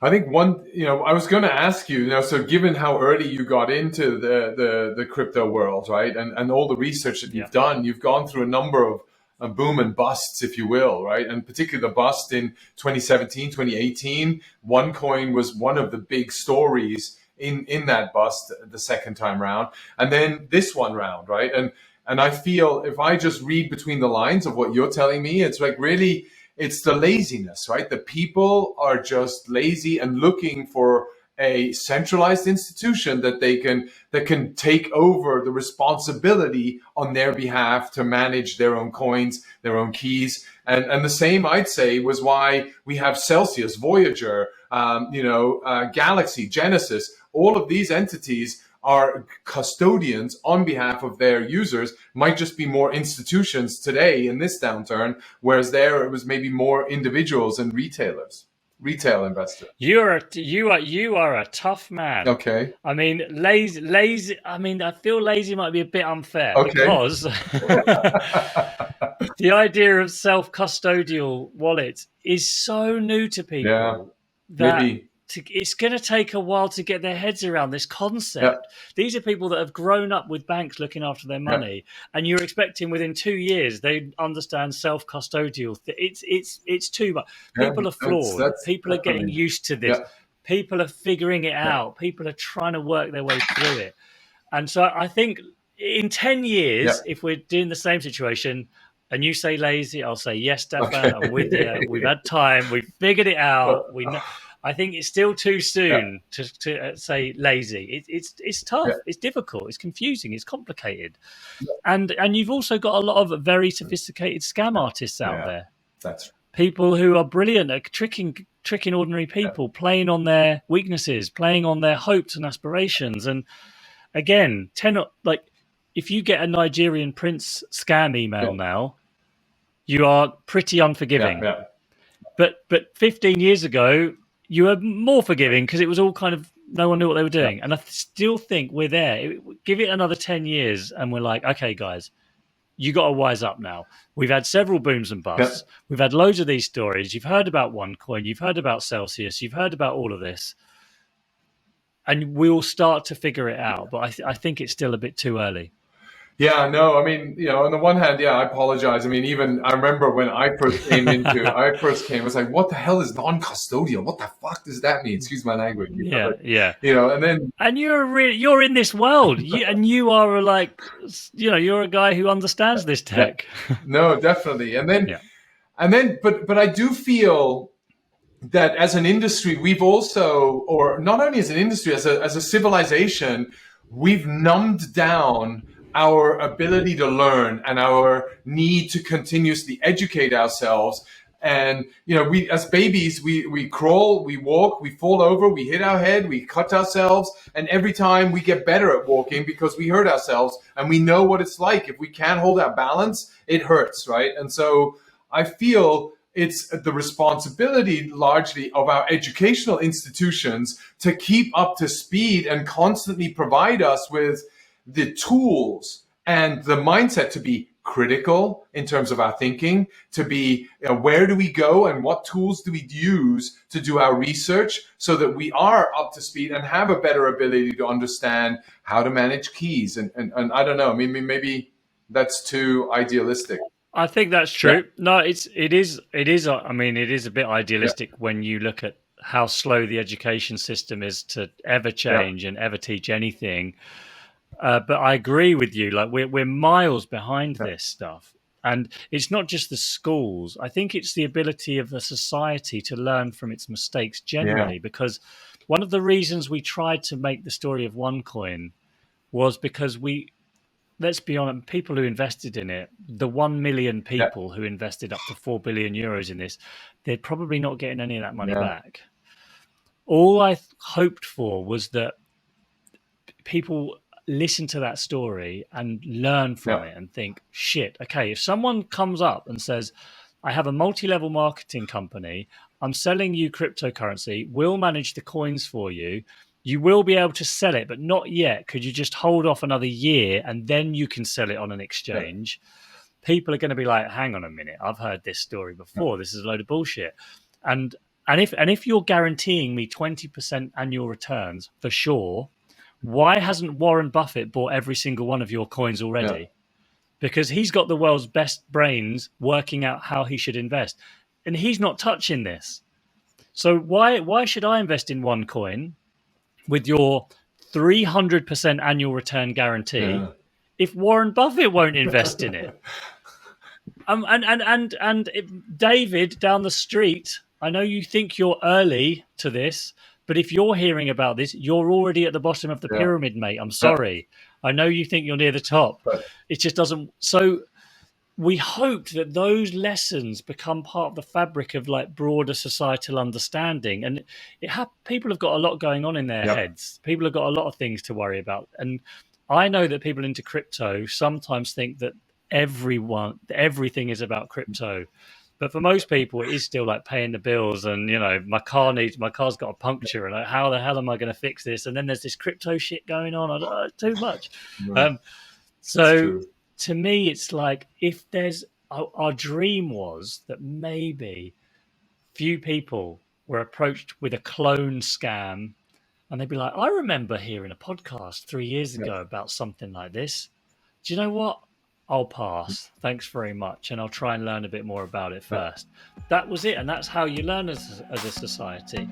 I think I was going to ask you, so given how early you got into the crypto world, right, and all the research that you've done, you've gone through a number of boom and busts, if you will, right, and particularly the bust in 2017, 2018. OneCoin was one of the big stories in that bust the second time round, and then this one round, right, and I feel if I just read between the lines of what you're telling me, it's like really it's the laziness, right? The people are just lazy and looking for a centralized institution that can take over the responsibility on their behalf to manage their own coins, their own keys. And the same, I'd say, was why we have Celsius, Voyager, Galaxy, Genesis. All of these entities are custodians on behalf of their users. Might just be more institutions today in this downturn, whereas there it was maybe more individuals and retail investors. You are a tough man. Okay. I mean, lazy. I mean, I feel lazy might be a bit unfair because the idea of self-custodial wallets is so new to people that it's going to take a while to get their heads around this concept. These are people that have grown up with banks looking after their money, and you're expecting within 2 years they understand self-custodial. It's too much. People are flawed. People are getting used to this. People are figuring it out. People are trying to work their way through it. And so I think in 10 years, if we're doing the same situation, and you say lazy, I'll say, yes, Stefan, I'm with you. We've had time. We've figured it out. We know. I think it's still too soon to say lazy. It's tough. It's difficult. It's confusing. It's complicated. And you've also got a lot of very sophisticated scam artists out there. That's people who are brilliant at tricking ordinary people, playing on their weaknesses, playing on their hopes and aspirations. And again, if you get a Nigerian prince scam email now, you are pretty unforgiving. But 15 years ago, you were more forgiving because it was all kind of, no one knew what they were doing. And I still think we're there. Give it another 10 years and we're like, okay, guys, you got to wise up now. We've had several booms and busts. We've had loads of these stories. You've heard about OneCoin. You've heard about Celsius. You've heard about all of this. And we'll start to figure it out. But I think it's still a bit too early. Yeah, no, I mean, on the one hand, I apologize. I mean, even I remember when I first came, I was like, what the hell is non-custodial? What the fuck does that mean? Excuse my language. And you're in this world, and you are you're a guy who understands this tech. No, definitely. But I do feel that as an industry, we've also, or not only as an industry, as a civilization, we've numbed down our ability to learn and our need to continuously educate ourselves. And, we, as babies, we crawl, we walk, we fall over, we hit our head, we cut ourselves. And every time we get better at walking because we hurt ourselves and we know what it's like. If we can't hold our balance, it hurts, right? And so I feel it's the responsibility largely of our educational institutions to keep up to speed and constantly provide us with the tools and the mindset to be critical in terms of our thinking, to be where do we go and what tools do we use to do our research so that we are up to speed and have a better ability to understand how to manage keys. And I don't know, I mean, maybe that's too idealistic. I think that's true. No, it is. I mean, it is a bit idealistic when you look at how slow the education system is to ever change and ever teach anything. But I agree with you. Like we're miles behind this stuff, and it's not just the schools. I think it's the ability of the society to learn from its mistakes generally. Because one of the reasons we tried to make the story of OneCoin was because let's be honest, people who invested in it, the 1 million people who invested up to 4 billion euros in this, they're probably not getting any of that money back. All I hoped for was that people listen to that story and learn from it and think, shit, okay, if someone comes up and says, I have a multi-level marketing company, I'm selling you cryptocurrency, we'll manage the coins for you, you will be able to sell it, but not yet. Could you just hold off another year and then you can sell it on an exchange? People are going to be like, hang on a minute, I've heard this story before. This is a load of bullshit. And if you're guaranteeing me 20% annual returns for sure, why hasn't Warren Buffett bought every single one of your coins already? Yeah. Because he's got the world's best brains working out how he should invest, and he's not touching this. So why should I invest in OneCoin with your 300% annual return guarantee if Warren Buffett won't invest in it? David down the street, I know you think you're early to this, but if you're hearing about this, you're already at the bottom of the pyramid, mate. I'm sorry. I know you think you're near the top. It just doesn't. So we hope that those lessons become part of the fabric of like broader societal understanding. And people have got a lot going on in their heads. People have got a lot of things to worry about. And I know that people into crypto sometimes think that everything is about crypto. But for most people, it is still like paying the bills and, my car's got a puncture and like, how the hell am I going to fix this? And then there's this crypto shit going on. Too much. Right. So to me, it's like if there's our dream was that maybe few people were approached with a clone scam and they'd be like, I remember hearing a podcast 3 years ago about something like this. Do you know what? I'll pass. Thanks very much. And I'll try and learn a bit more about it first. That was it. And that's how you learn as a society.